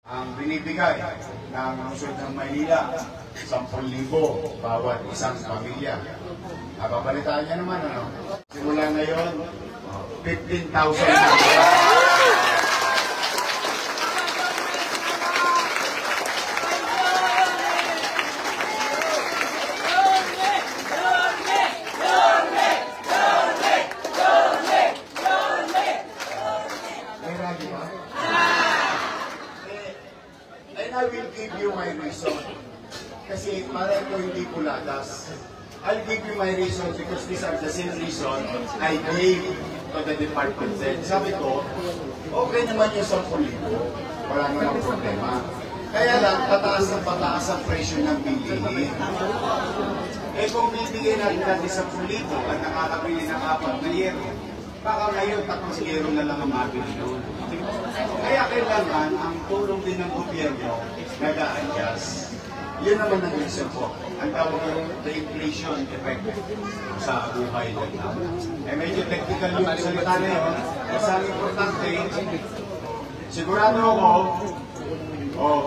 Ang binibigay ng lungsod ng Maynila, 10,000 bawat isang pamilya. Babalitaan niya naman, ano? Simula ngayon, 15,000 na. I will give you my reason. Kasi para ito hindi puladas. I'll give you my reason because these are the same reason I gave to the department head. Sabi ko, okay naman yung 10,000. Wala namang problema. Kaya lang, pataas ang presyo ng bilihin. Eh kung bibigyan natin 10,000 at nakakabili ng 4 na yero, baka ngayon 3 yero na lang ang mabili doon. Kaya kailangan ang tulong din ng gobyerno nag-a-adjust. Yun naman ang reason po. Ang tawag ng the inflation effect sa buhay ng tao. Eh medyo technical yung salita na yun. Kasi ang importante, sigurado ako,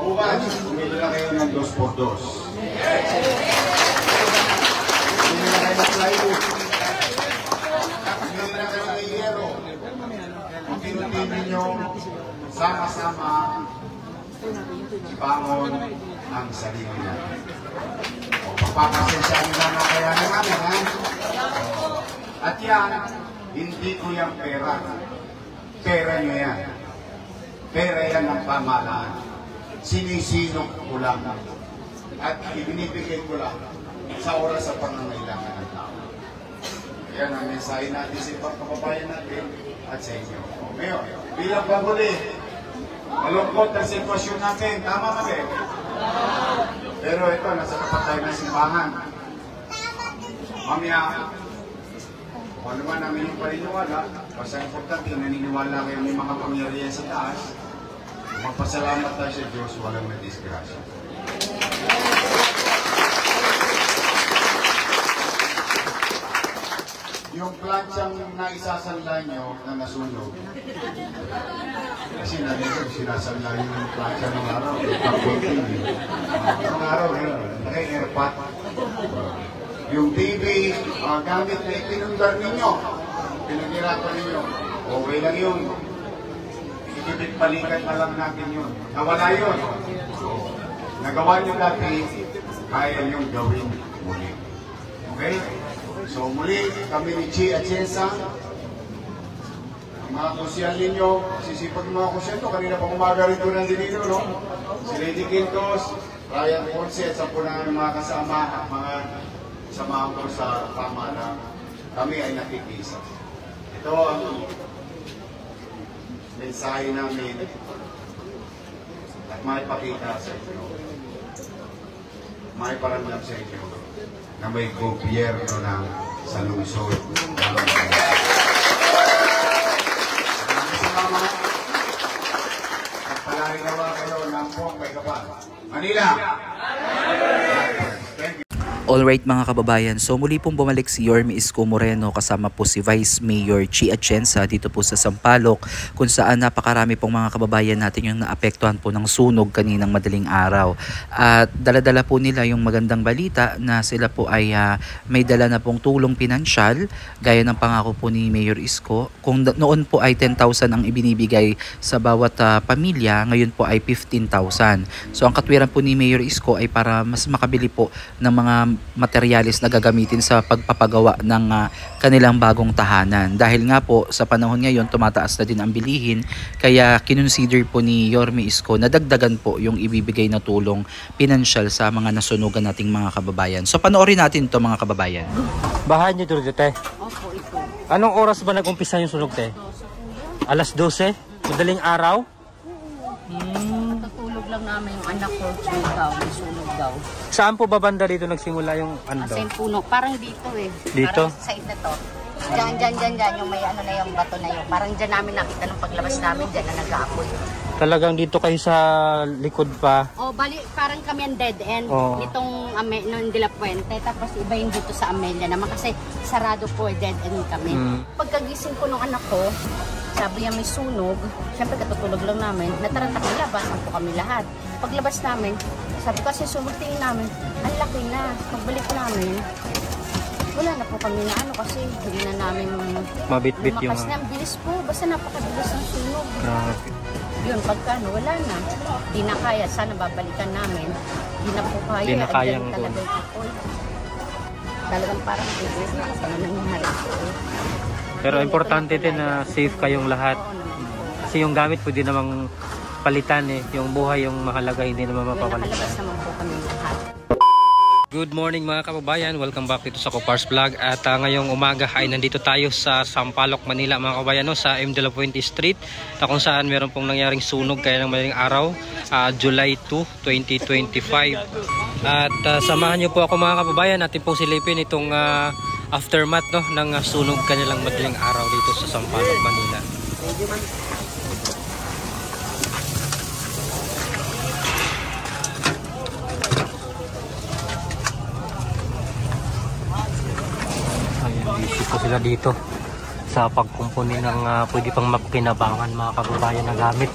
bukas, bumili na kayo ng 2x2. Bumili na kayo ng plywood. Bumili na kayo ng yero. Unti-unti ninyo sama-sama bangon ang sarili natin. Papapasensyahan na kaya namin, ha? At yan, hindi ko yung pera. Pera nyo yan. Pera yan ang pamahalaan. Sinisinok ko lang. At ibinibigay ko lang sa oras sa pangangailangan ng tao. Yan ang mensahe natin sa ibang kababayan natin at sa inyo. Ngayon, bilang paguli, malungkot ang sitwasyon natin. Tama ba, Ben? Pero ito, nasa tapat tayo ng simbahan. Mamaya, kung ano man namin yung paniniwala, basta importante, naniniwala kayo may mga pangyarihan sa taas, magpasalamat tayo sa Diyos, walang nadisgrasya. Yung planchang naisasanla nyo na nasunog, kasi nandito sinasanla yung plancha ng araw, ng araw, naka-airpot. Yung TV, gamit na ipinundar ninyo, pinagirapan ninyo, okay lang yun. Ikipit-balikan na lang natin yun. Nawala yun. Nagawa nyo dati, kaya nyo gawin muli. Okay? So muli, kami ni Chi Atienza, ang mga kusyal ninyo, sisipag ng mga kusyal to, kanina pa umaga rin doon ang dinino, no? Si Lady Quintos, Ryan Ponce, at sa punang mga kasama, mga samahan ko sa pamahalaan, kami ay nakikisa. Ito ang mensahe namin at maipakita sa inyo, maiparamdam sa inyo na may gobyerno ng sa lungsod. Salamat. At palagi nawa kayo ng buong may kapal. Manila! Alright mga kababayan, so muli pong bumalik si Yorme Isko Moreno kasama po si Vice Mayor Chi Atienza dito po sa Sampaloc, kung saan napakarami pong mga kababayan natin yung naapektuhan po ng sunog kaninang madaling araw. At dala-dala po nila yung magandang balita na sila po ay may dala na pong tulong pinansyal gaya ng pangako po ni Mayor Isko. Kung noon po ay 10,000 ang ibinibigay sa bawat pamilya, ngayon po ay 15,000. So ang katwiran po ni Mayor Isko ay para mas makabili po ng mga materyales na gagamitin sa pagpapagawa ng kanilang bagong tahanan. Dahil nga po sa panahon ngayon tumataas na din ang bilihin, kaya kinonsider po ni Yorme Isko na dagdagan po yung ibibigay na tulong pinansyal sa mga nasunugan nating mga kababayan. So panoorin natin ito mga kababayan. Bahay niyo dito, te? Opo, ito. Anong oras ba nag-umpisa yung sunog, te? Alas 12? Madaling araw? Katulog lang namin yung anak ko, sunog daw. Saan po ba banda dito nagsimula yung ano daw? Sa puno, parang dito eh. Dito? Parang sa ito to. Diyan, yung may ano na yung bato na yun. Parang diyan namin nakita nung paglabas namin, diyan na nag-aapoy. Talagang dito kayo sa likod pa? Oh, bali, parang kami ang dead end nitong ng De La Puente. Tapos iba yung dito sa Amelia naman kasi sarado po, dead end kami. Pagkagising ko nung anak ko, Sabi niya may sunog. Siyempre katutulog lang namin. Nataratak na labas po kami lahat. Paglabas namin, sabi ko kasi sunog tingin namin, ang laki na. Pagbalik namin, wala na po kami na ano kasi hindi na namin Mabit-bit yung... lumakas na. Ang bilis po. Basta napakabilis ng sunog. Grabe. Yun, pagkano, wala na. Di na kaya. Sana babalikan namin. Di na po kaya. Di na kayang Andyan talaga yung apoy. Talagang parang biglis na kasi nangyari po. Pero importante din na safe kayong lahat. Oo naman po. Kasi yung gamit pwede namang palitan eh. Yung buhay yung mahalaga, hindi naman Yun, mapapalitan. nakalabas naman po kami lahat. Good morning mga kababayan, welcome back dito sa Copars Vlog. At ngayong umaga ay nandito tayo sa Sampaloc, Manila mga kababayan, no, sa M. de la Fuente Street, na kung saan meron pong nangyaring sunog kaya ng madaling araw, July 2, 2025. At samahan niyo po ako mga kababayan, natin pong silipin itong aftermath, no, ng sunog kanilang madaling araw dito sa Sampaloc, Manila. Busy po sila dito sa pagkumpuni ng pwede pang mapakinabangan mga kababayan na gamit.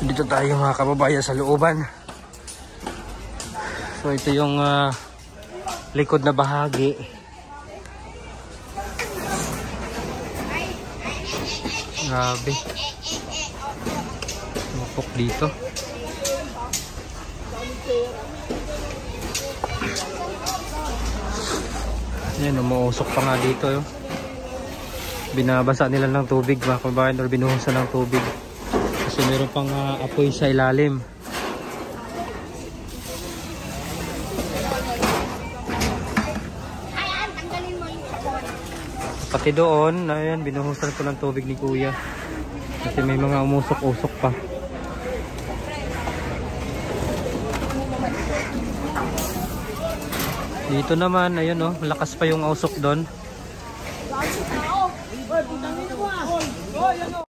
Dito tayo mga kababayan sa looban. So ito yung likod na bahagi. Grabe. Mapok dito. Yan, umuusok pa nga dito. Yo. Binabasa nila ng tubig mga kababayan, or binuhusan ng tubig. Kasi meron pang apoy sa ilalim. Pati doon, ayan, binuhusan ko ng tubig ni Kuya. Kasi may mga umusok-usok pa. Dito naman, ayun oh, malakas pa yung usok doon.